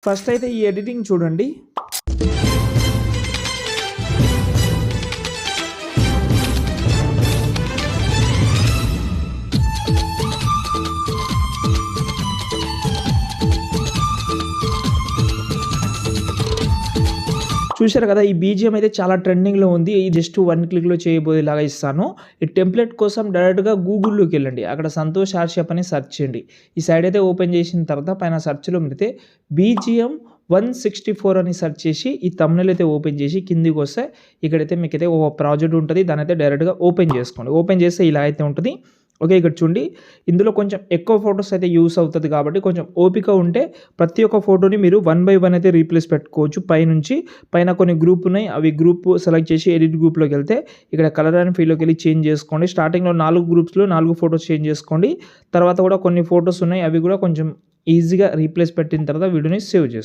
First అయితే ఈ editing చూడండి. చూశారు కదా, ఈ బీజిఎం అయితే చాలా ట్రెండింగ్లో ఉంది. ఈ జస్ట్ 1 క్లిక్లో చేయబోయేలాగా ఇస్తాను. ఈ టెంప్లెట్ కోసం డైరెక్ట్గా గూగుల్లోకి వెళ్ళండి. అక్కడ సంతోష్ ఆర్షప్ అని సెర్చ్ చేయండి. ఈ సైడ్ అయితే ఓపెన్ చేసిన తర్వాత పైన సెర్చ్లో పెడితే బీజిఎం 164 అని సెర్చ్ చేసి ఈ థంబ్నెయిల్ అయితే ఓపెన్ చేసి కిందికి వస్తే ఇక్కడైతే మీకైతే ఒక ప్రాజెక్ట్ ఉంటుంది. దాని అయితే డైరెక్ట్గా ఓపెన్ చేసుకోండి. ఓపెన్ చేస్తే ఇలా అయితే ఉంటుంది. ఓకే, ఇక్కడ చూడండి, ఇందులో కొంచెం ఎక్కువ ఫొటోస్ అయితే యూస్ అవుతుంది కాబట్టి కొంచెం ఓపిక ఉంటే ప్రతి ఒక్క ఫోటోని మీరు 1 బై 1 అయితే రీప్లేస్ పెట్టుకోవచ్చు. పైన కొన్ని గ్రూప్ ఉన్నాయి, అవి గ్రూప్ సెలెక్ట్ చేసి ఎడిట్ గ్రూప్లోకి వెళ్తే ఇక్కడ కలర్ అండ్ ఫీల్డ్లోకి వెళ్ళి చేంజ్ చేసుకోండి. స్టార్టింగ్లో 4 గ్రూప్స్లో 4 ఫొటోస్ చేంజ్ చేసుకోండి. తర్వాత కూడా కొన్ని ఫొటోస్ ఉన్నాయి, అవి కూడా కొంచెం ఈజీగా రీప్లేస్ పెట్టిన తర్వాత వీడియోని సేవ్ చేసుకోండి.